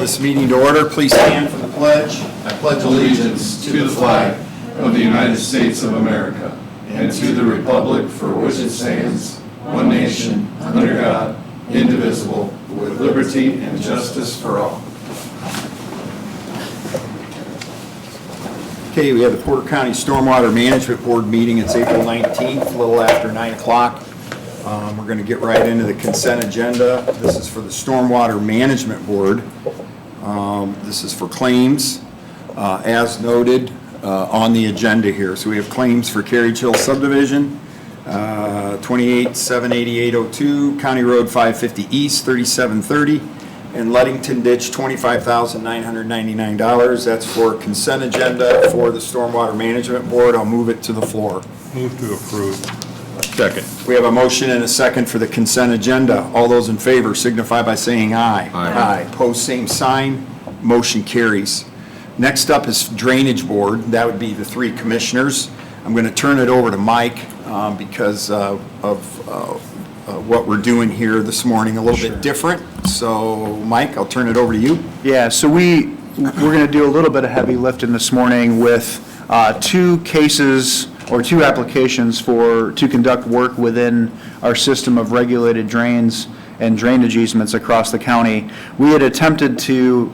this meeting to order. Please stand for the pledge. I pledge allegiance to the flag of the United States of America and to the republic for which it stands, one nation, under God, indivisible, with liberty and justice for all. Okay, we have the Porter County Stormwater Management Board meeting. It's April 19th, a little after 9 o'clock. We're going to get right into the consent agenda. This is for the Stormwater Management Board. This is for claims, as noted on the agenda here. So we have claims for Carriage Hill subdivision, 28-78802, County Road 550 East, 3730, and Ludington Ditch, $25,999. That's for consent agenda for the Stormwater Management Board. I'll move it to the floor. Move to approve. Second. We have a motion and a second for the consent agenda. All those in favor signify by saying aye. Aye. Pose same sign. Motion carries. Next up is Drainage Board. That would be the three commissioners. I'm going to turn it over to Mike because of what we're doing here this morning, a little bit different. So, Mike, I'll turn it over to you. Yeah, so we're going to do a little bit of heavy lifting this morning with two cases or two applications to conduct work within our system of regulated drains and drainage easements across the county. We had attempted to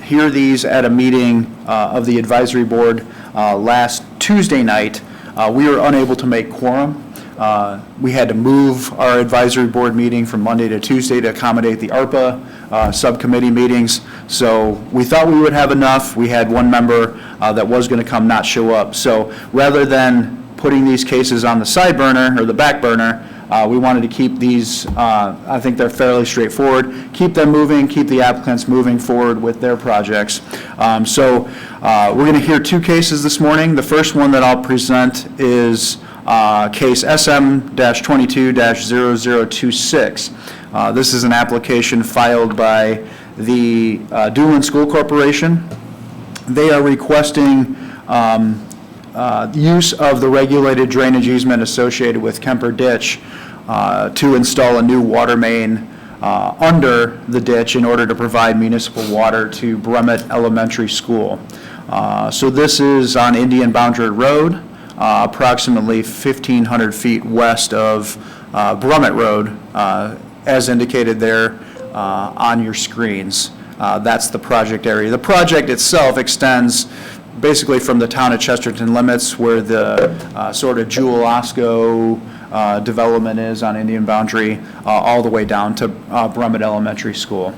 hear these at a meeting of the advisory board last Tuesday night. We were unable to make quorum. We had to move our advisory board meeting from Monday to Tuesday to accommodate the ARPA subcommittee meetings. So we thought we would have enough. We had one member that was going to come not show up. So rather than putting these cases on the side burner or the back burner, we wanted to keep these, I think they're fairly straightforward, keep them moving, keep the applicants moving forward with their projects. So we're going to hear two cases this morning. The first one that I'll present is case SM-22-0026. This is an application filed by the Doolin School Corporation. They are requesting use of the regulated drainage easement associated with Kemper Ditch to install a new water main under the ditch in order to provide municipal water to Brummett Elementary School. So this is on Indian Boundary Road, approximately 1,500 feet west of Brummett Road, as indicated there on your screens. That's the project area. The project itself extends basically from the town of Chesterton limits, where the sort of Jewel Osco development is on Indian Boundary, all the way down to Brummett Elementary School.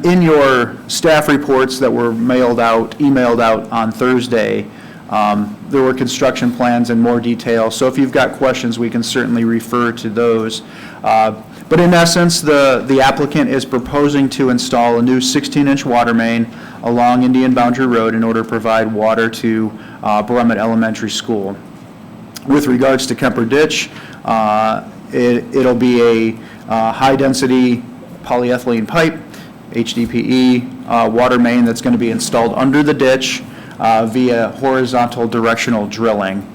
In your staff reports that were emailed out on Thursday, there were construction plans in more detail. So if you've got questions, we can certainly refer to those. But in essence, the applicant is proposing to install a new 16-inch water main along Indian Boundary Road in order to provide water to Brummett Elementary School. With regards to Kemper Ditch, it'll be a high-density polyethylene pipe, HDPE water main that's going to be installed under the ditch via horizontal directional drilling.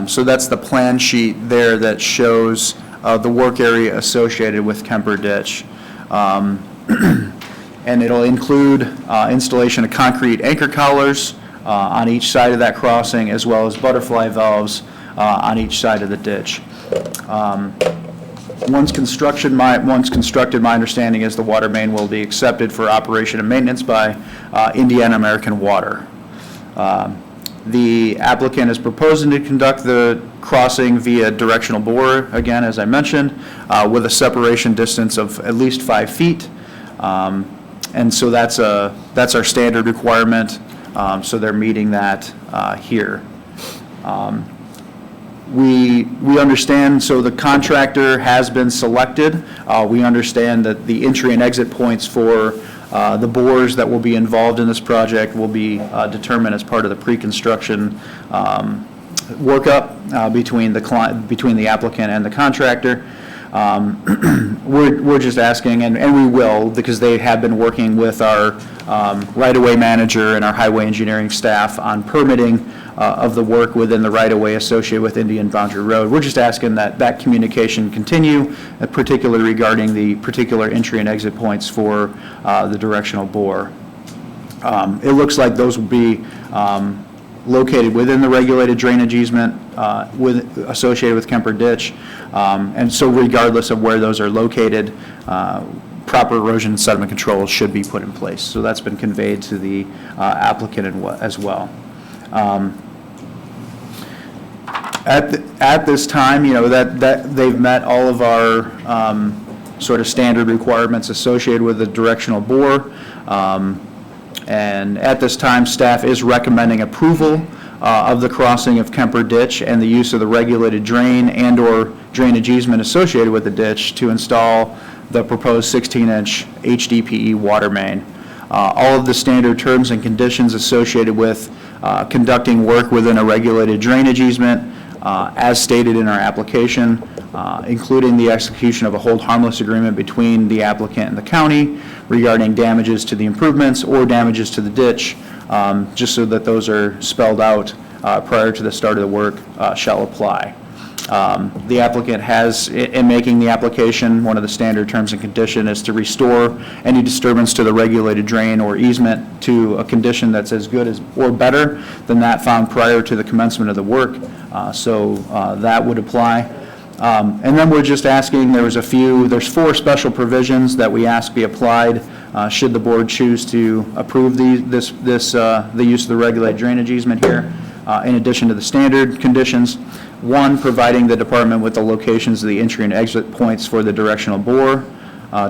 So that's the plan sheet there that shows the work area associated with Kemper Ditch. And it'll include installation of concrete anchor collars on each side of that crossing, as well as butterfly valves on each side of the ditch. Once constructed, my understanding is the water main will be accepted for operation and maintenance by Indiana American Water. The applicant is proposing to conduct the crossing via directional bore, again, as I mentioned, with a separation distance of at least 5 feet. And so that's our standard requirement, so they're meeting that here. We understand, so the contractor has been selected. We understand that the entry and exit points for the bores that will be involved in this project will be determined as part of the pre-construction workup between the applicant and the contractor. We're just asking, and we will, because they have been working with our right-of-way manager and our highway engineering staff on permitting of the work within the right-of-way associated with Indian Boundary Road. We're just asking that that communication continue, particularly regarding the particular entry and exit points for the directional bore. It looks like those will be located within the regulated drainage easement associated with Kemper Ditch. And so regardless of where those are located, proper erosion and sediment control should be put in place. So that's been conveyed to the applicant as well. At this time, you know, that they've met all of our sort of standard requirements associated with the directional bore. And at this time, staff is recommending approval of the crossing of Kemper Ditch and the use of the regulated drain and/or drainage easement associated with the ditch to install the proposed 16-inch HDPE water main. All of the standard terms and conditions associated with conducting work within a regulated drainage easement, as stated in our application, including the execution of a hold harmless agreement between the applicant and the county regarding damages to the improvements or damages to the ditch, just so that those are spelled out prior to the start of the work, shall apply. The applicant has, in making the application, one of the standard terms and condition is to restore any disturbance to the regulated drain or easement to a condition that's as good as or better than that found prior to the commencement of the work. So that would apply. And then we're just asking, there's 4 special provisions that we ask be applied should the board choose to approve the use of the regulated drainage easement here, in addition to the standard conditions. 1, providing the department with the locations of the entry and exit points for the directional bore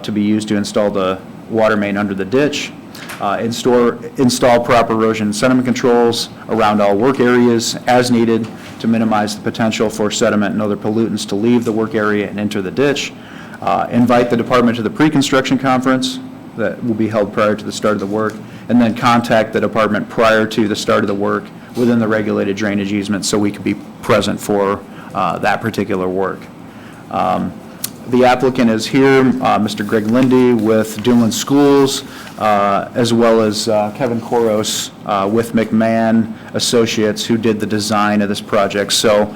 to be used to install the water main under the ditch. Install proper erosion and sediment controls around all work areas as needed to minimize the potential for sediment and other pollutants to leave the work area and enter the ditch. Invite the department to the pre-construction conference that will be held prior to the start of the work, and then contact the department prior to the start of the work within the regulated drainage easement so we could be present for that particular work. The applicant is here, Mr. Greg Lindy with Duneland Schools, as well as Kevin Koros with McMahon Associates, who did the design of this project. So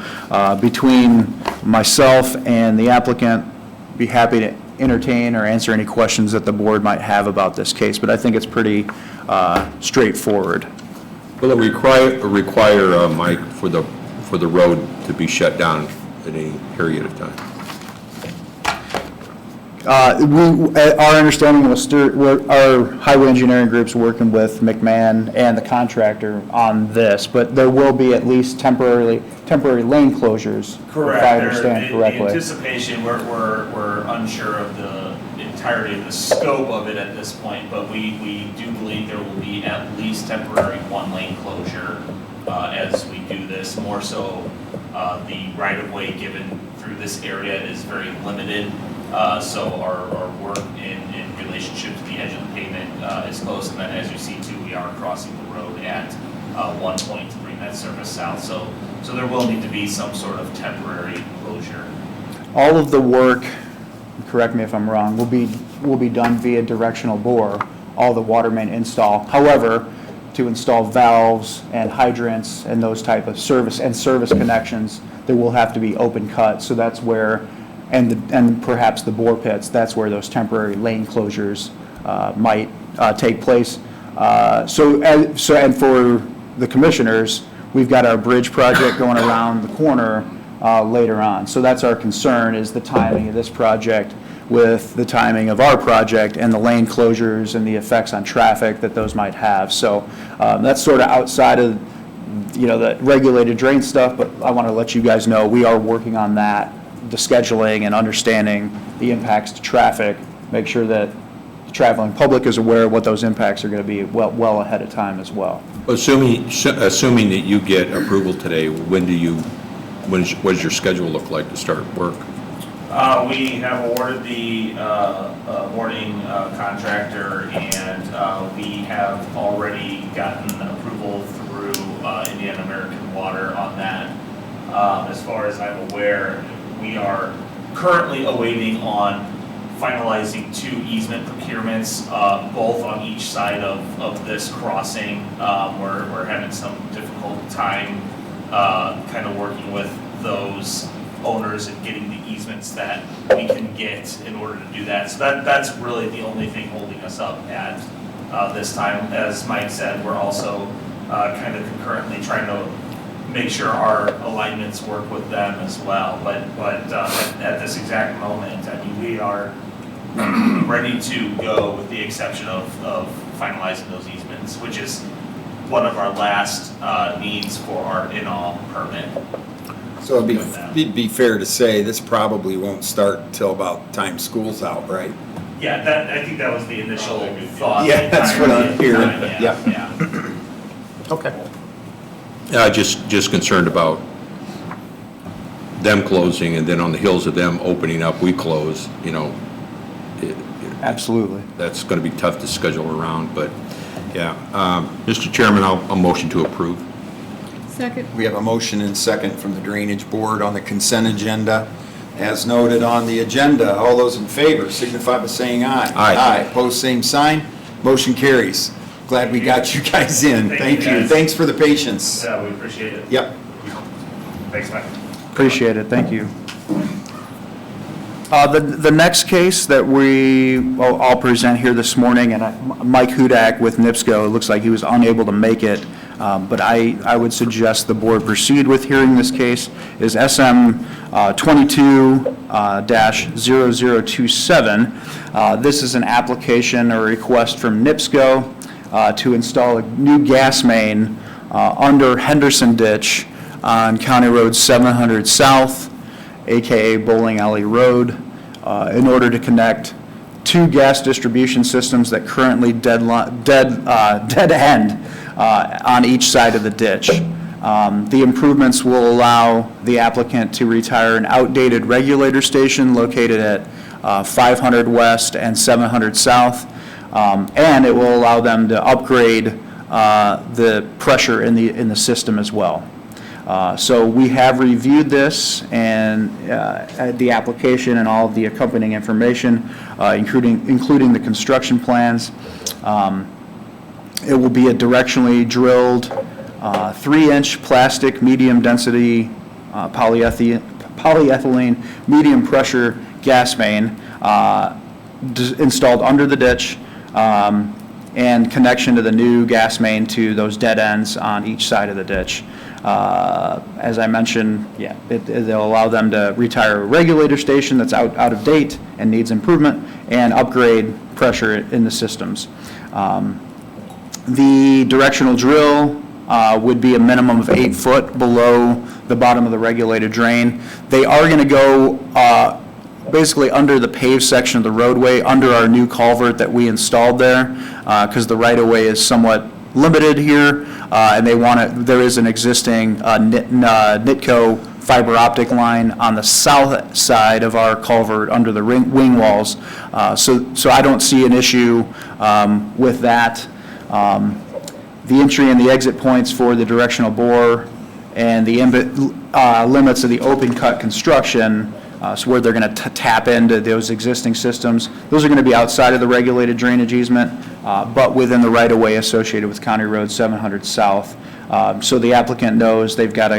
between myself and the applicant, be happy to entertain or answer any questions that the board might have about this case, but I think it's pretty straightforward. Will it require, Mike, for the road to be shut down at any period of time? Our understanding was our highway engineering group's working with McMahon and the contractor on this, but there will be at least temporary lane closures. Correct. If I understand correctly. The anticipation, we're unsure of the entirety of the scope of it at this point, but we do believe there will be at least temporary 1-lane closure as we do this. More so, the right-of-way given through this area is very limited. So our work in relationship to the edge of the pavement is close, and then as you see too, we are crossing the road at 1.3 net surface south. So there will need to be some sort of temporary closure. All of the work, correct me if I'm wrong, will be done via directional bore, all the water main install. However, to install valves and hydrants and those type of service connections, there will have to be open cut. So that's where, and perhaps the bore pits, that's where those temporary lane closures might take place. And for the commissioners, we've got our bridge project going around the corner later on. So that's our concern, is the timing of this project with the timing of our project and the lane closures and the effects on traffic that those might have. So that's sort of outside of, the regulated drain stuff, but I want to let you guys know we are working on that, the scheduling and understanding the impacts to traffic, make sure that the traveling public is aware of what those impacts are going to be well ahead of time as well. Assuming that you get approval today, what does your schedule look like to start work? We have awarded the awarding contractor, and we have already gotten approval through Indiana American Water on that. As far as I'm aware, we are currently awaiting on finalizing 2 easement procurements, both on each side of this crossing. We're having some difficult time kind of working with those owners and getting the easements that we can get in order to do that. So that's really the only thing holding us up at this time. As Mike said, we're also kind of concurrently trying to make sure our alignments work with them as well. But at this exact moment, I mean, we are ready to go with the exception of finalizing those easements, which is one of our last needs for our in-all permit. So it'd be fair to say this probably won't start until about time school's out, right? Yeah, I think that was the initial thought. Yeah, that's what I'm hearing. Yeah. Yeah. Okay. Just concerned about them closing, and then on the heels of them opening up, we close, you know. Absolutely. That's going to be tough to schedule around, but, yeah. Mr. Chairman, I'll motion to approve. Second. We have a motion and second from the Drainage Board on the consent agenda. As noted on the agenda, all those in favor signify by saying aye. Aye. Aye, pose same sign, motion carries. Glad we got you guys in. Thank Thank you, you. guys. Thanks for the patience. Yeah, we appreciate it. Yep. Thanks, Mike. Appreciate it, thank you. The next case that I'll present here this morning, and Mike Hudak with NIPSCO, it looks like he was unable to make it, but I would suggest the board proceed with hearing this case, is SM 22-0027. This is an application or request from NIPSCO to install a new gas main under Henderson Ditch on County Road 700 South, AKA Bowling Alley Road, in order to connect 2 gas distribution systems that currently dead end on each side of the ditch. The improvements will allow the applicant to retire an outdated regulator station located at 500 West and 700 South, and it will allow them to upgrade the pressure in the system as well. So we have reviewed this and the application and all of the accompanying information, including the construction plans. It will be a directionally drilled 3-inch plastic medium-density polyethylene medium-pressure gas main installed under the ditch, and connection to the new gas main to those dead ends on each side of the ditch. As I mentioned, yeah, they'll allow them to retire a regulator station that's out of date and needs improvement, and upgrade pressure in the systems. The directional drill would be a minimum of 8 foot below the bottom of the regulated drain. They are going to go basically under the paved section of the roadway, under our new culvert that we installed there, because the right-of-way is somewhat limited here, and there is an existing NITCO fiber optic line on the south side of our culvert under the wing walls. So I don't see an issue with that. The entry and the exit points for the directional bore and the limits of the open cut construction, so where they're going to tap into those existing systems, those are going to be outside of the regulated drainage easement, but within the right-of-way associated with County Road 700 South. So the applicant knows they've got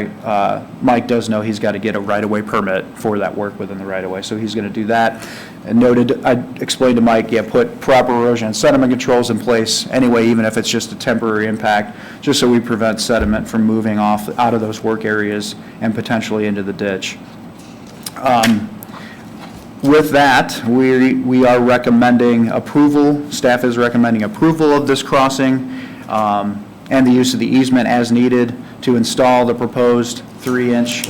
Mike does know he's got to get a right-of-way permit for that work within the right-of-way, so he's going to do that. And noted, I explained to Mike, put proper erosion and sediment controls in place anyway, even if it's just a temporary impact, just so we prevent sediment from moving off out of those work areas and potentially into the ditch. With that, we are recommending approval, staff is recommending approval of this crossing and the use of the easement as needed to install the proposed 3-inch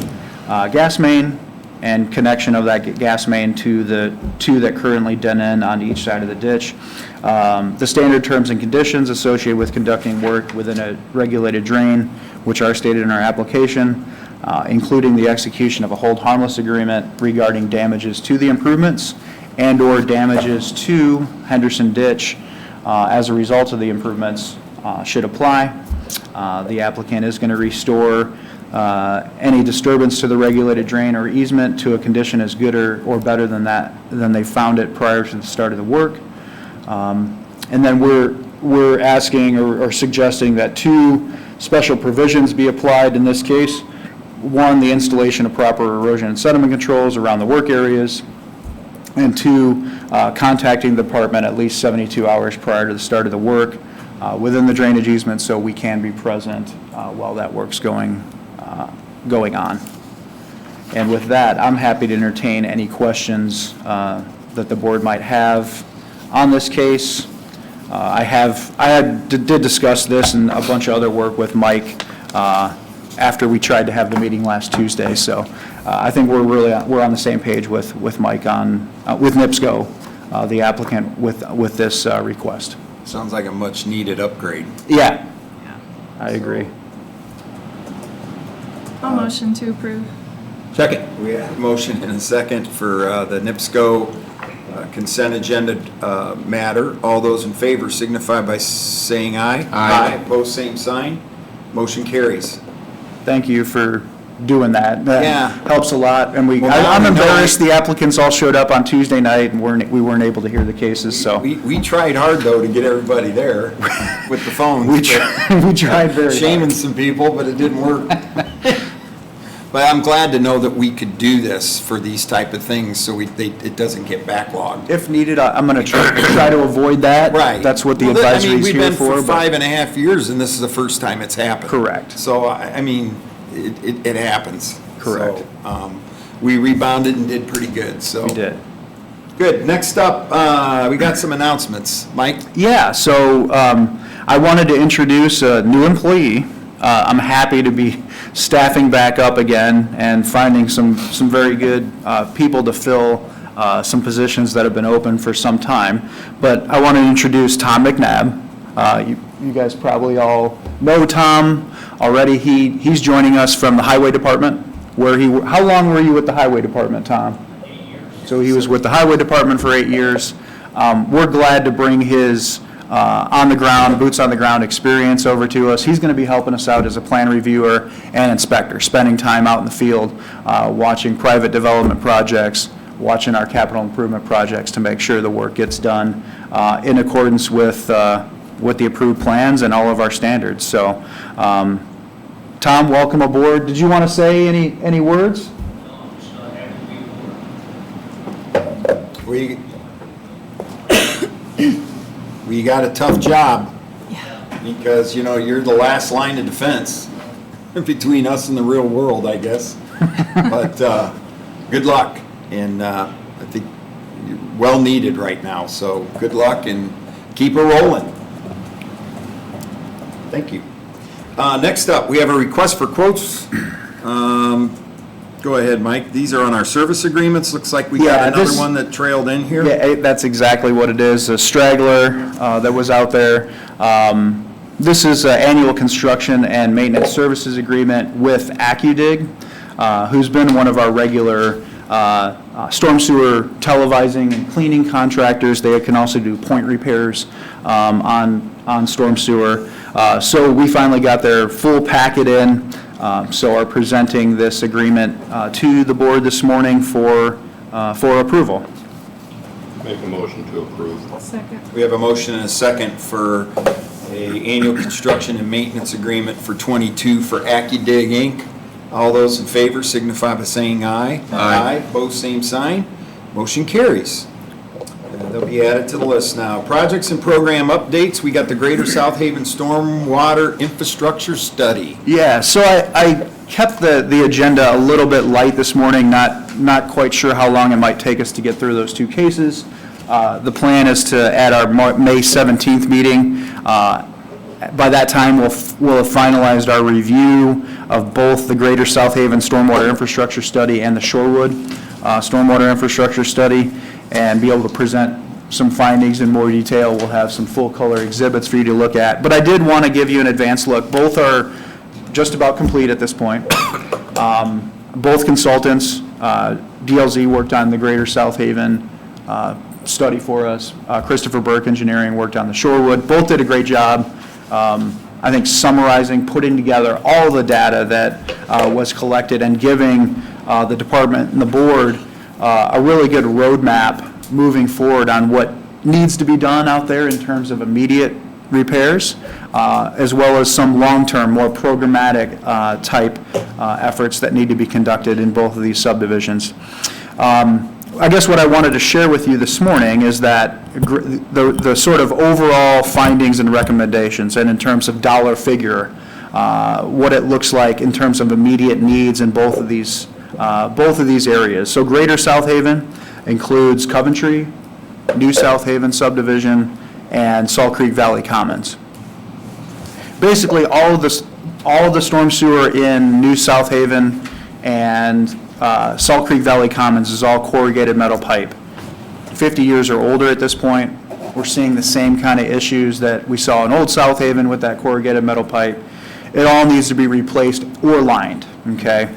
gas main and connection of that gas main to the 2 that currently dead end on each side of the ditch. The standard terms and conditions associated with conducting work within a regulated drain, which are stated in our application, including the execution of a hold harmless agreement regarding damages to the improvements and/or damages to Henderson Ditch as a result of the improvements should apply. The applicant is going to restore any disturbance to the regulated drain or easement to a condition as good or better than they found it prior to the start of the work. And then we're asking or suggesting that 2 special provisions be applied in this case. 1, the installation of proper erosion and sediment controls around the work areas, and 2, contacting the department at least 72 hours prior to the start of the work within the drainage easement so we can be present while that work's going on. And with that, I'm happy to entertain any questions that the board might have on this case. Did discuss this and a bunch of other work with Mike after we tried to have the meeting last Tuesday. So I think we're on the same page with Mike with NIPSCO, the applicant, with this request. Sounds like a much-needed upgrade. Yeah, I agree. I'll motion to approve. Second. We have a motion and a second for the NIPSCO consent agenda matter. All those in favor signify by saying aye. Aye. Opposed, same sign. Motion carries. Thank you for doing that. That Yeah. helps a lot, and Well, now I'm we know- embarrassed the applicants all showed up on Tuesday night and we weren't able to hear the cases, so. We tried hard, though, to get everybody there with the phones. We but tried very hard. Shaming some people, but it didn't work. But I'm glad to know that we could do this for these type of things, so it doesn't get backlogged. If needed, I'm going to try to avoid that. Right. That's what the Well, advisory is we've here been for. for but- 5.5 years, and this is the first time it's happened. Correct. So, I mean, it happens. Correct. So, we rebounded and did pretty good, so. We did. Good. Next up, we got some announcements. Mike? Yeah, so I wanted to introduce a new employee. I'm happy to be staffing back up again and finding some very good people to fill some positions that have been open for some time. But I want to introduce Tom McNabb. You guys probably all know Tom already. He's joining us from the Highway Department. How long were you with the Highway Department, Tom? 8 years. So he was with the Highway Department for 8 years. We're glad to bring his boots on the ground experience over to us. He's going to be helping us out as a plan reviewer and inspector, spending time out in the field, watching private development projects, watching our capital improvement projects to make sure the work gets done in accordance with the approved plans and all of our standards. So, Tom, welcome aboard. Did you want to say any words? We got a tough job. Because, you're the last line of defense between us and the real world, I guess. But good luck, and I think you're well needed right now, so good luck and keep her rolling. Thank you. Next up, we have a request for quotes. Go ahead, Mike. These are on our service agreements. Looks like we got Yeah, another this- one that trailed in here. Yeah, that's exactly what it is, a straggler that was out there. This is an annual construction and maintenance services agreement with AccuDig, who's been one of our regular storm sewer televising and cleaning contractors. They can also do point repairs on storm sewer. So we finally got their full packet in, so are presenting this agreement to the board this morning for approval. Make a motion to approve. Second. We have a motion and a second for a annual construction and maintenance agreement for 22 for AccuDig Inc. All those in favor signify by saying aye. Aye. Both same sign. Motion carries. They'll be added to the list now. Projects and program updates. We got the Greater South Haven Stormwater Infrastructure Study. Yeah, so I kept the agenda a little bit light this morning, not quite sure how long it might take us to get through those 2 cases. The plan is to, at our May 17th meeting, by that time, we'll have finalized our review of both the Greater South Haven Stormwater Infrastructure Study and the Shorewood Stormwater Infrastructure Study, and be able to present some findings in more detail. We'll have some full-color exhibits for you to look at. But I did want to give you an advance look. Both are just about complete at this point. Both consultants, DLZ worked on the Greater South Haven study for us. Christopher Burke Engineering worked on the Shorewood. Both did a great job. I think, summarizing, putting together all the data that was collected and giving the department and the board a really good roadmap moving forward on what needs to be done out there in terms of immediate repairs, as well as some long-term, more programmatic type efforts that need to be conducted in both of these subdivisions. I guess what I wanted to share with you this morning is that the sort of overall findings and recommendations, and in terms of dollar figure, what it looks like in terms of immediate needs in both of these areas. So Greater South Haven includes Coventry, New South Haven subdivision, and Salt Creek Valley Commons. Basically, all of the storm sewer in New South Haven and Salt Creek Valley Commons is all corrugated metal pipe. 50 years or older at this point. We're seeing the same kind of issues that we saw in Old South Haven with that corrugated metal pipe. It all needs to be replaced or lined, okay?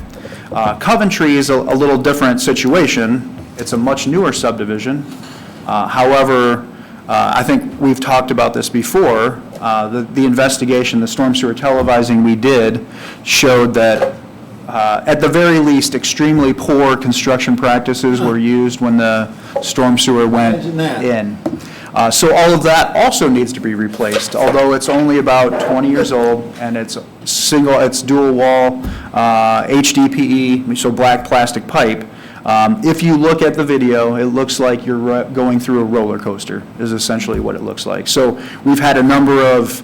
Coventry is a little different situation. It's a much newer subdivision. However, I think we've talked about this before. The investigation, the storm sewer televising we did showed that at the very least, extremely poor construction practices were used when the storm sewer went Imagine that. in. So all of that also needs to be replaced, although it's only about 20 years old, and it's dual wall, HDPE, so black plastic pipe. If you look at the video, it looks like you're going through a roller coaster, is essentially what it looks like. So we've had a number of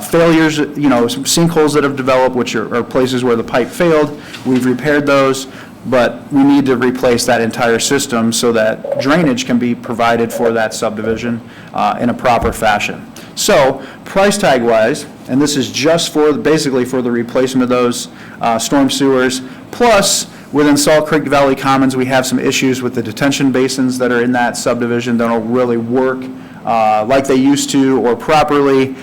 failures, some sinkholes that have developed, which are places where the pipe failed. We've repaired those, but we need to replace that entire system so that drainage can be provided for that subdivision in a proper fashion. So price tag wise, and this is just basically for the replacement of those storm sewers, plus within Salt Creek Valley Commons, we have some issues with the detention basins that are in that subdivision that don't really work like they used to or properly.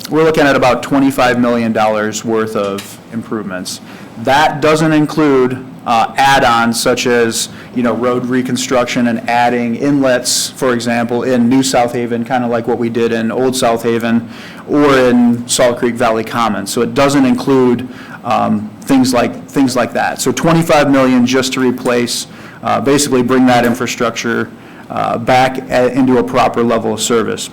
We're looking at about $25 million worth of improvements. That doesn't include add-ons such as, road reconstruction and adding inlets, for example, in New South Haven, kind of like what we did in Old South Haven, or in Salt Creek Valley Commons. So it doesn't include things like that. So $25 million just to replace, basically bring that infrastructure back into a proper level of service.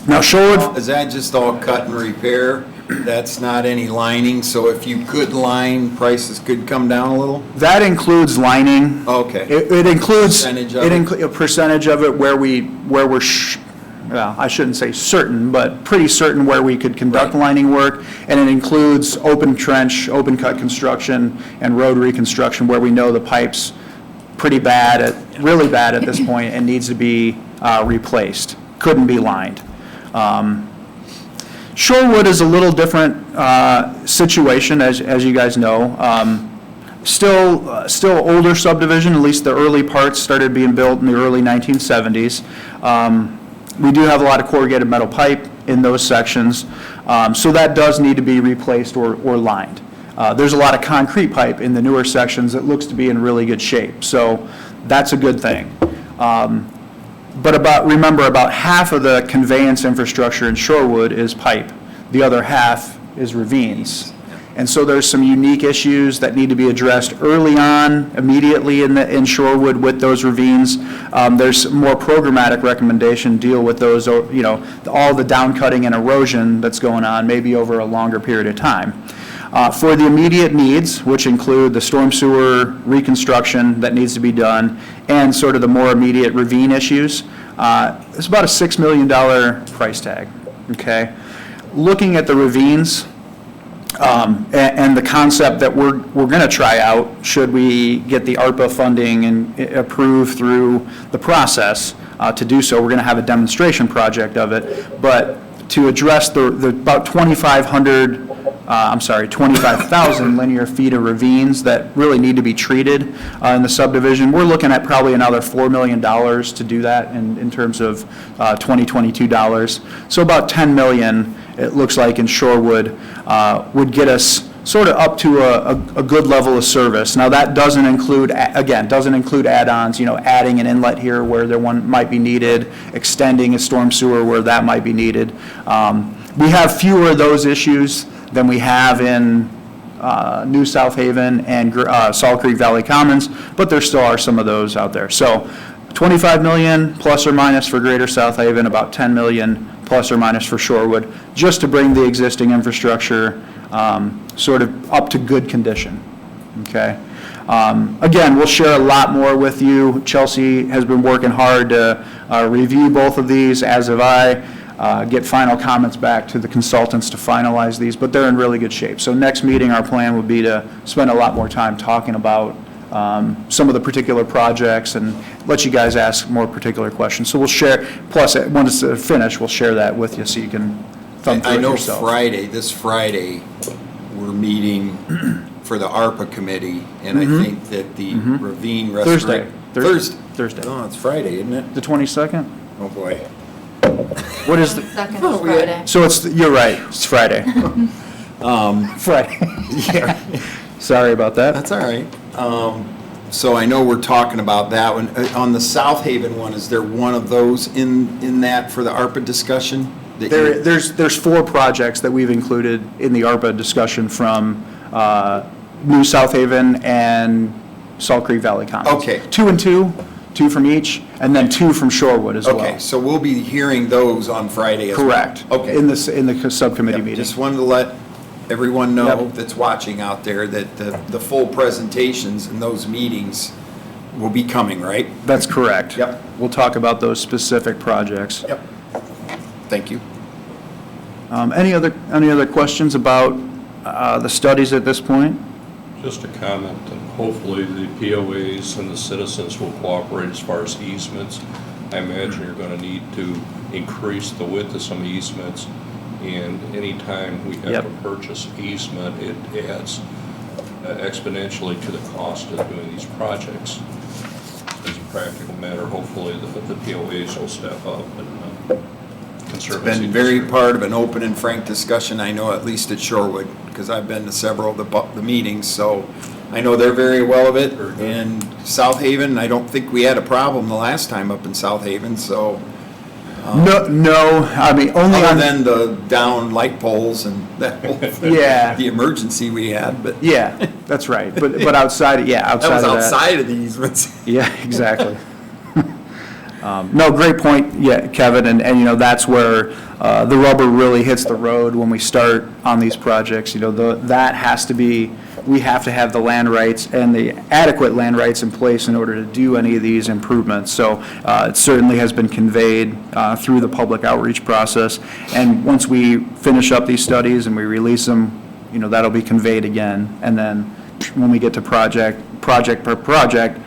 Now, Shorewood, Is that just all cut and repair? That's not any lining, so if you could line, prices could come down a little? that includes lining. Okay. It includes Percentage of it? a percentage of it where we're well, I shouldn't say certain, but pretty certain where we could conduct Right. lining work, and it includes open trench, open cut construction, and road reconstruction where we know the pipe's really bad at this point and needs to be replaced. Couldn't be lined. Shorewood is a little different situation, as you guys know. Still older subdivision, at least the early parts started being built in the early 1970s. We do have a lot of corrugated metal pipe in those sections, so that does need to be replaced or lined. There's a lot of concrete pipe in the newer sections that looks to be in really good shape, so that's a good thing. But remember, about half of the conveyance infrastructure in Shorewood is pipe. The other half is ravines. And so there's some unique issues that need to be addressed early on, immediately in Shorewood with those ravines. There's more programmatic recommendation deal with those, all the down cutting and erosion that's going on, maybe over a longer period of time. For the immediate needs, which include the storm sewer reconstruction that needs to be done, and sort of the more immediate ravine issues, it's about a $6 million price tag, okay? Looking at the ravines, and the concept that we're going to try out, should we get the ARPA funding and approved through the process to do so, we're going to have a demonstration project of it, but to address the about 25,000 linear feet of ravines that really need to be treated in the subdivision. We're looking at probably another $4 million to do that in terms of 2022 dollars. So about $10 million, it looks like, in Shorewood would get us sort of up to a good level of service. Now, that doesn't include add-ons, adding an inlet here where one might be needed, extending a storm sewer where that might be needed. But We have fewer of those issues than we have in New South Haven and Salt Creek Valley Commons, but there still are some of those out there. So 25 million plus or minus for Greater South Haven, about 10 million plus or minus for Shorewood, just to bring the existing infrastructure sort of up to good condition, okay? Again, we'll share a lot more with you. Chelsea has been working hard to review both of these, as have I, get final comments back to the consultants to finalize these, but they're in really good shape. So next meeting, our plan would be to spend a lot more time talking about some of the particular projects and let you guys ask more particular questions. So we'll share, plus, once it's finished, we'll share that with you so you can thumb through I it know yourself. this Friday, we're meeting for the ARPA committee, and I think that the ravine restoration. Thursday. Oh, it's Friday, isn't it? The 22nd? Oh, boy. What is the, Second is Oh, Friday. so it's, you're right, it's Friday. Friday. Yeah, Sorry about that. that's all right. So I know we're talking about that one. On the South Haven one, is there one of those in that for the ARPA discussion? that you- There's 4 projects that we've included in the ARPA discussion from New South Haven and Salt Creek Valley Commons. Okay. 2 and 2, 2 from each, and then 2 from Shorewood as well. Okay, so we'll be hearing those on Friday as well? Correct. Okay. In the subcommittee Yep, meeting. just wanted to let everyone know Yep. that's watching out there that the full presentations in those meetings will be coming, right? That's correct. Yep. We'll talk about those specific projects. Yep. Thank you. Any other questions about the studies at this point? Just a comment, and hopefully the POAs and the citizens will cooperate as far as easements. I imagine you're going to need to increase the width of some easements, and anytime we have Yep. to purchase easement, it adds exponentially to the cost of doing these projects. As a practical matter, hopefully the POAs will step up and conservancy. Been very part of an open and frank discussion, I know, at least at Shorewood, because I've been to several of the meetings, so I know they're very well of it. Very good. And South Haven, I don't think we had a problem the last time up in South Haven, so, No, I mean, only other on, than the down light poles and that whole thing. Yeah. The emergency we had, but yeah, that's right. But outside, that outside was of that. outside of the easements. Yeah, exactly. No, great point, yeah, Kevin, and you know, that's where the rubber really hits the road when we start on these projects. You know, that has to be, we have to have the land rights and the adequate land rights in place in order to do any of these improvements. So it certainly has been conveyed through the public outreach process. And once we finish up these studies and we release them, you know, that'll be conveyed again. And then when we get to project per project,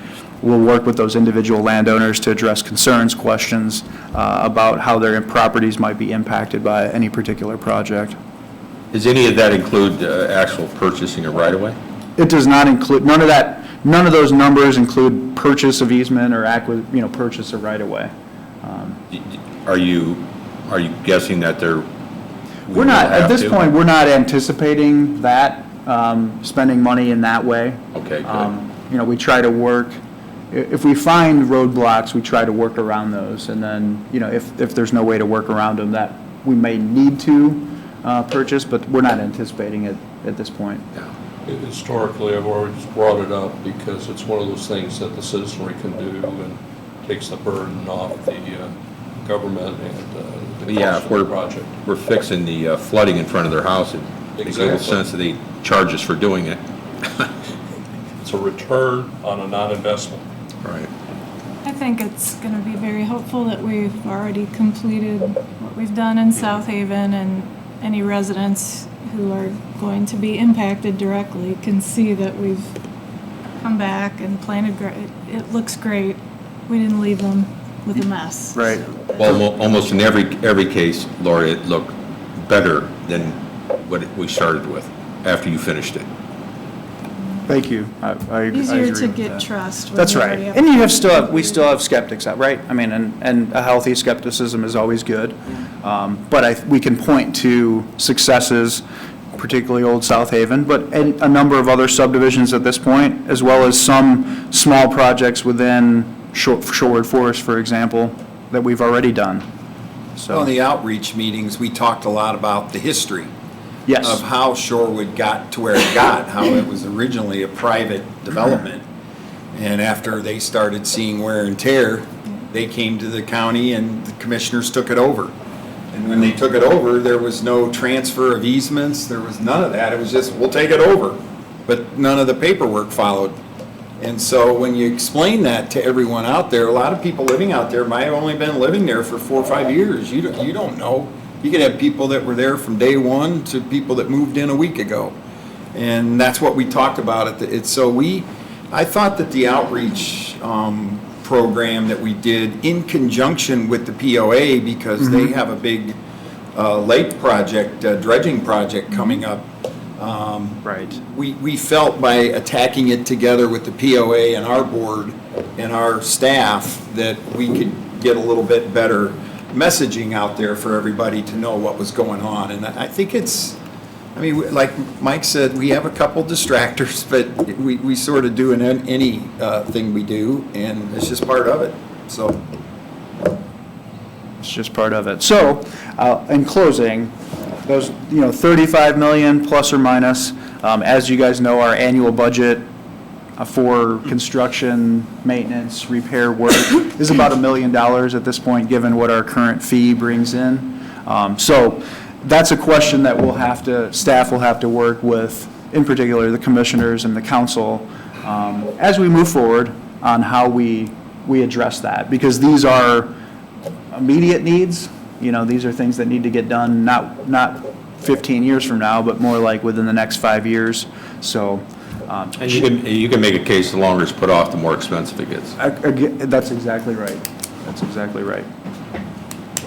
we'll work with those individual landowners to address concerns, questions about how their properties might be impacted by any particular project. Does any of that include actual purchasing a right-of-way? It does not include, none of those numbers include purchase of easement or purchase of right-of-way. Are you guessing that they're? We're not, at this point, we're not anticipating that, spending money in that way. Okay, good. You know, we try to work, if we find roadblocks, we try to work around those. And then, you know, if there's no way to work around them, that we may need to purchase, but we're not anticipating it at this point. Historically, I've always brought it up because it's one of those things that the citizenry can do and takes the burden off the government and the Yeah, cost if of the project. we're fixing the flooding in front of their house, it makes a little Exactly. sense that they charge us for doing it. It's a return on a non-investment. Right. I think it's going to be very hopeful that we've already completed what we've done in South Haven, and any residents who are going to be impacted directly can see that we've come back and planted great. It looks great. We didn't leave them with a mess. Right. Well, almost in every case, Laura, it looked better than what we started with after you finished it. Thank you. I agree Easier to with get that. trust. when That's you right. already have- And we still have skeptics, right? I mean, and a healthy skepticism is always good. But we can point to successes, particularly Old South Haven, but a number of other subdivisions at this point, as well as some small projects within Shorewood Forest, for example, that we've already done. So in the outreach meetings, we talked a lot about the history Yes. of how Shorewood got to where it got, how it was originally a private development. And after they started seeing wear and tear, they came to the county and the commissioners took it over. And when they took it over, there was no transfer of easements, there was none of that. It was just, we'll take it over. But none of the paperwork followed. And so when you explain that to everyone out there, a lot of people living out there might have only been living there for 4 or 5 years. You don't know. You could have people that were there from day one to people that moved in a week ago. And that's what we talked about. I thought that the outreach program that we did in conjunction with the POA, because they have a big lake project, dredging project coming up. Right. We felt by attacking it together with the POA and our board and our staff that we could get a little bit better messaging out there for everybody to know what was going on. And I think like Mike said, we have a couple distractors, but we sort of do in any thing we do, and it's just part of it, so. It's just part of it. So, in closing, those, 35 million plus or minus, as you guys know, our annual budget for construction, maintenance, repair work is about $1 million at this point, given what our current fee brings in. So that's a question that staff will have to work with, in particular, the commissioners and the council, as we move forward on how we address that, because these are immediate needs. These are things that need to get done, not 15 years from now, but more like within the next 5 years. So, And you can make a case, the longer it's put off, the more expensive it gets. that's exactly right. That's exactly right.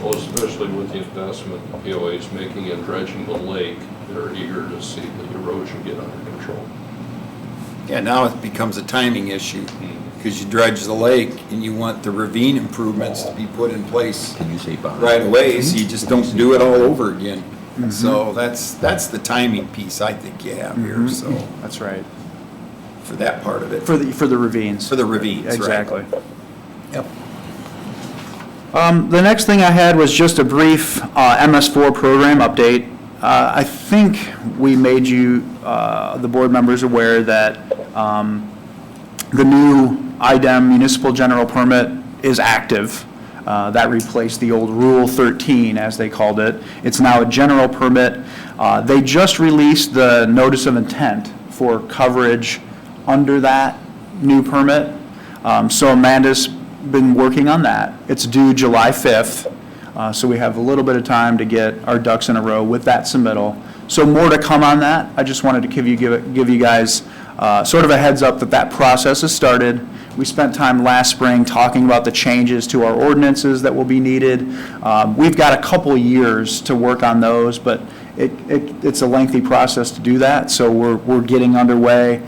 Well, especially with the investment the POA is making in dredging the lake, they're eager to see the erosion get under control. Yeah, now it becomes a timing issue, because you dredge the lake and you want the ravine improvements to be put in place Can you say Bob? right away, so you just don't do it all over again. So that's the timing piece I think you have here, so, That's right. for that part of it. For the ravines. For the ravines, right. Exactly. Yep. The next thing I had was just a brief MS4 program update. I think we made you, the board members, aware that the new IDEM municipal general permit is active. That replaced the old Rule 13, as they called it. It's now a general permit. They just released the notice of intent for coverage under that new permit. So Amanda's been working on that. It's due July 5th, so we have a little bit of time to get our ducks in a row with that submittal. So more to come on that. I just wanted to give you guys sort of a heads up that process has started. We spent time last spring talking about the changes to our ordinances that will be needed. We've got a couple years to work on those, but it's a lengthy process to do that, so we're getting underway.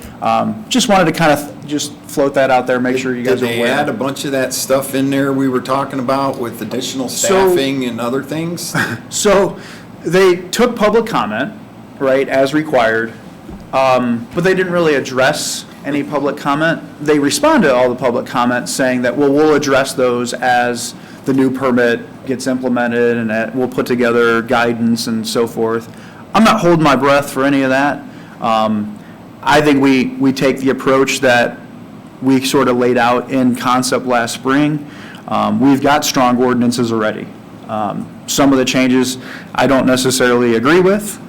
Just wanted to kind of just float that out there, make sure you guys are aware. Did they add a bunch of that stuff in there we were talking about with additional staffing and other things? So they took public comment, right, as required, but they didn't really address any public comment. They responded to all the public comments saying that, well, we'll address those as the new permit gets implemented and that we'll put together guidance and so forth. I'm not holding my breath for any of that. I think we take the approach that we sort of laid out in concept last spring. We've got strong ordinances already. Some of the changes I don't necessarily agree with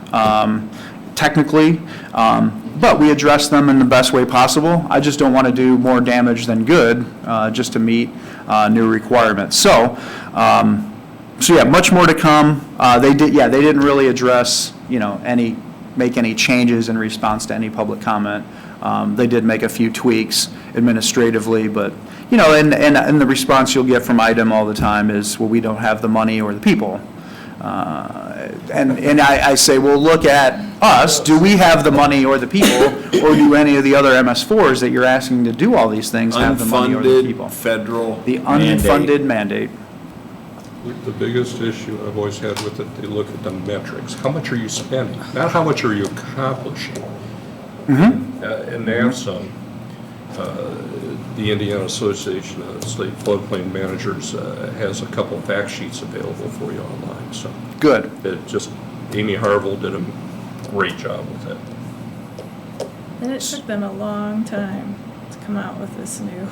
technically, but we address them in the best way possible. I just don't want to do more damage than good just to meet new requirements. So yeah, much more to come. They didn't really address, make any changes in response to any public comment. They did make a few tweaks administratively, but, and the response you'll get from IDEM all the time is, well, we don't have the money or the people. And I say, well, look at us. Do we have the money or the people, or do any of the other MS4s that you're asking to do all these things have the money or the people? Unfunded federal The unfunded mandate. The biggest issue I've always had with it, they look at the metrics. How much are you spending? Not how much are you accomplishing? And that's the the Indiana Association of State Floodplain Managers has a couple fact sheets available for you online, so. Good. Amy Harville did a great job with it. And it took them a long time to come out with this new.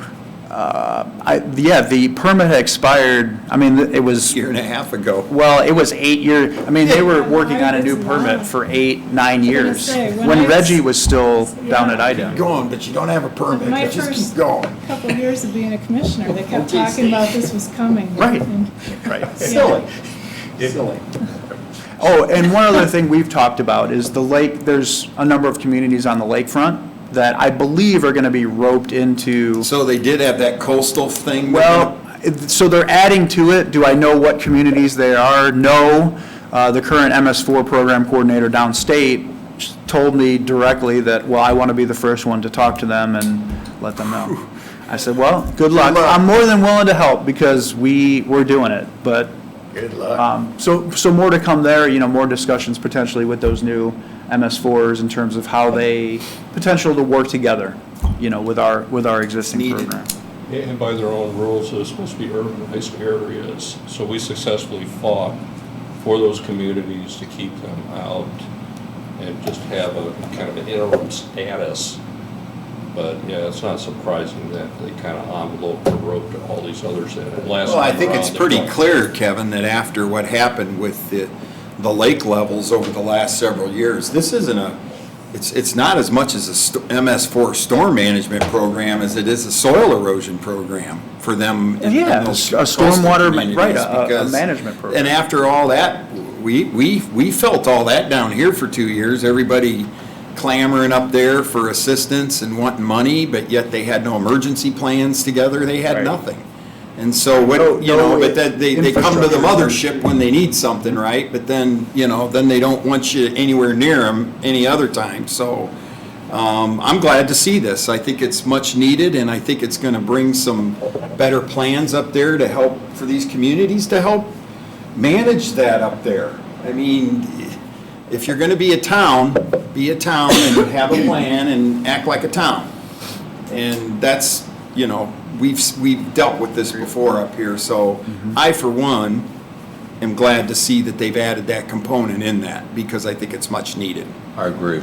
The permit had expired, I mean, it was, Year and a half ago. well, it was 8 years, I mean, they were working on a new It's permit long. for 8-9 years. say, when When I was- Reggie was still down at Yeah. IDEM. Going, but you don't have a permit, My but just first keep going. couple of years of being a commissioner, they kept talking about this was coming. Right. And- Right. Silly. Silly. Oh, and one other thing we've talked about is the lake, there's a number of communities on the lakefront that I believe are gonna be roped into. So they did have that coastal thing? Well, so they're adding to it. Do I know what communities they are? No. The current MS4 program coordinator downstate told me directly that, well, I want to be the first one to talk to them and let them know. I said, well, good luck. I'm more than willing to help because we're doing it, but, Good luck. so more to come there, more discussions potentially with those new MS4s in terms of how they, potential to work together, with our existing Needed. program. And by their own rules, they're supposed to be urbanized areas. So we successfully fought for those communities to keep them out and just have a kind of an interim status. But yeah, it's not surprising that they kind of enveloped or roped all these others in. And last Well, I time think around, it's they pretty don't- clear, Kevin, that after what happened with the lake levels over the last several years, this isn't it's not as much as a MS4 storm management program as it is a soil erosion program for them. in Yeah, those a coastal stormwater ma- communities, right, a because- management program. And after all that, we felt all that down here for 2 years, everybody clamoring up there for assistance and wanting money, but yet they had no emergency plans together, they had Right. nothing. And so what, No but that, they come to the infrastructure. mothership when they need something, right? But then, then they don't want you anywhere near them any other time, so, I'm glad to see this. I think it's much needed, and I think it's gonna bring some better plans up there to help, for these communities to help manage that up there. I mean, if you're gonna be a town and have a plan and act like a town. And that's, we've dealt with this before up here, so I, for one, am glad to see that they've added that component in that, because I think it's much needed. I agree.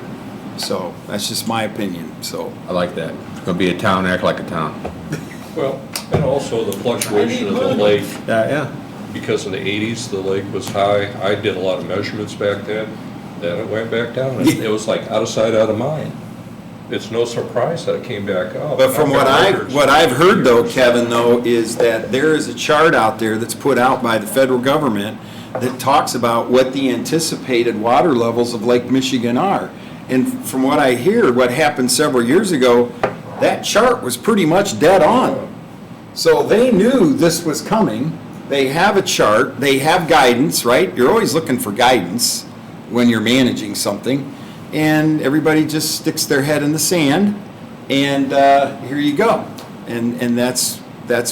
So, that's just my opinion, so. I like that. It's gonna be a town, act like a town. Well, and also the fluctuation of the lake. Yeah. Because in the 80s, the lake was high. I did a lot of measurements back then. Then it went back down. It was like out of sight, out of mind. It's no surprise that it came back up. But from what I've heard though, Kevin, though, is that there is a chart out there that's put out by the federal government that talks about what the anticipated water levels of Lake Michigan are. And from what I hear, what happened several years ago, that chart was pretty much dead on. So they knew this was coming. They have a chart, they have guidance, right? You're always looking for guidance when you're managing something. And everybody just sticks their head in the sand, and here you go. And that's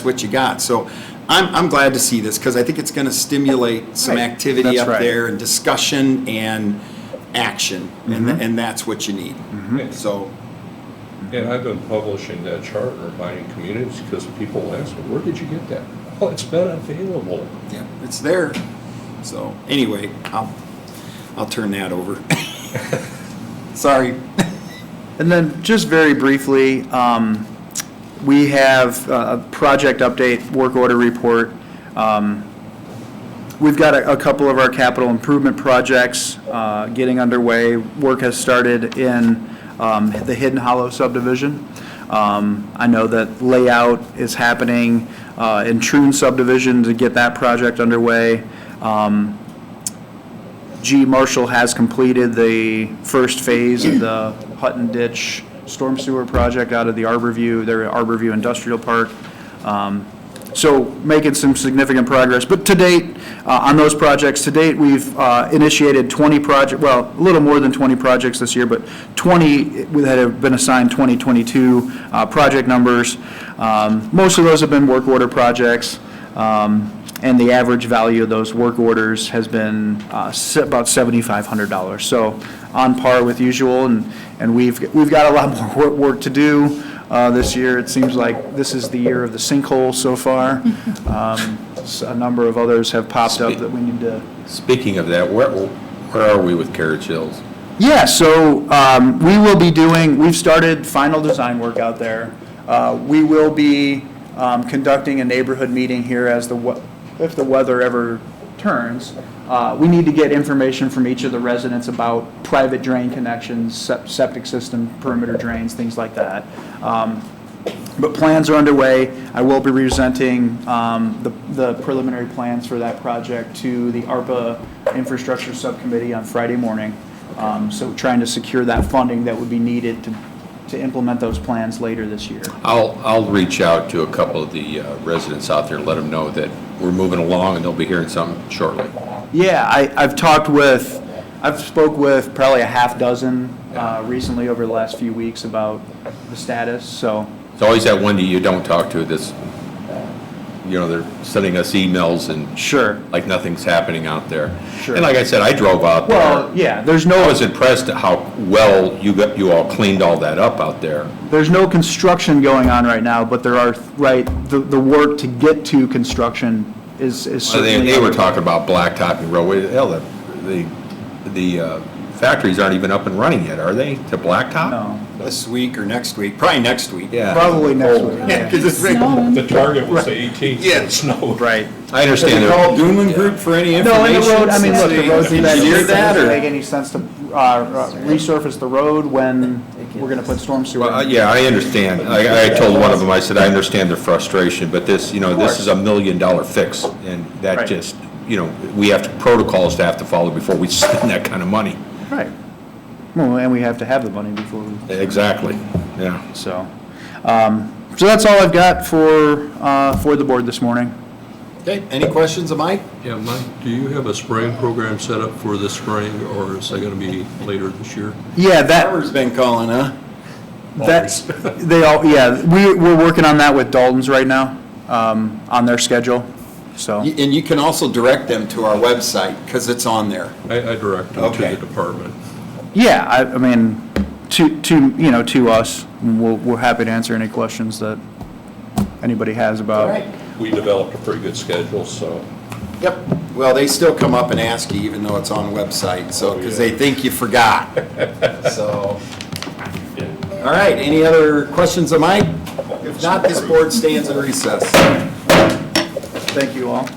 what you got. So I'm glad to see this, because I think it's going to stimulate some Right. activity That's up right. there, and discussion and action, Mm-hmm. and that's what you need. So, And I've been publishing that chart in reminding communities because people ask me, where did you get that? Oh, it's been available. yeah, it's there. So, anyway, I'll turn that over. Sorry. And then, just very briefly, we have a project update, work order report. We've got a couple of our capital improvement projects getting underway. Work has started in the Hidden Hollow subdivision. I know that layout is happening in Troon subdivision to get that project underway. G. Marshall has completed the first phase of the Hutton Ditch Storm Sewer Project out of the Arborview, their Arborview Industrial Park. So making some significant progress. But to date, on those projects, to date, we've initiated 20 projects, well, a little more than 20 projects this year, but 20 that have been assigned 2022 project numbers. Most of those have been work order projects. And the average value of those work orders has been about $7,500. So on par with usual, and we've got a lot more work to do. this year. It seems like this is the year of the sinkhole so far. A number of others have popped up that we need to. Speaking of that, where are we with Carriage Hills? Yeah, so we will be we've started final design work out there. We will be conducting a neighborhood meeting here if the weather ever turns. We need to get information from each of the residents about private drain connections, septic system, perimeter drains, things like that. But plans are underway. I will be presenting the preliminary plans for that project to the ARPA Infrastructure Subcommittee on Friday morning. So trying to secure that funding that would be needed to implement those plans later this year. I'll reach out to a couple of the residents out there and let them know that we're moving along and they'll be hearing something shortly. Yeah, I've spoke with probably a half dozen recently over the last few weeks about the status, so. It's always that one that you don't talk to that's, they're sending us emails and Sure. like nothing's happening out there. Sure. And like I said, I drove out there. Well, yeah, I was impressed at how well you all cleaned all that up out there. there's no construction going on right now, but there are, the work to get to construction is certainly. They were talking about blacktopping roadway. Hell, the factories aren't even up and running yet, are they, to blacktop? No, This week or next week, probably next week. Yeah. probably next week. Yeah, 'cause it's Snowing. The target was the 18th, Yeah. it snowed. Right. I Does understand. it call Doonman Group for any No, information? and the road, I mean, look, the road's in that, Engineer it that, doesn't or? make any sense to resurface the road when we're gonna put storm sewer. Well, in. yeah, I understand. I told one of them, I said, I understand their frustration, but this, this is $1 million fix, and that Right. just, we have protocols to have to follow before we spend that kind of money. Right. Well, and we have to have the money before we, Exactly, yeah. so. So that's all I've got for the board this morning. Okay, any questions of Mike? Yeah, Mike, do you have a spraying program set up for this spring, or is that gonna be later this year? Yeah, Farmer's been calling, huh? we're working on that with Dalton's right now, on their schedule, so. And you can also direct them to our website, because it's on there. I direct them to Okay. the department. Yeah, I mean, to us, we're happy to answer any questions that anybody has about. We developed a pretty good schedule, so. Yep. Well, they still come up and ask you, even though it's on the website, so, because they think you forgot. So, all right, any other questions of Mike? If not, this board stands in recess. Thank you all.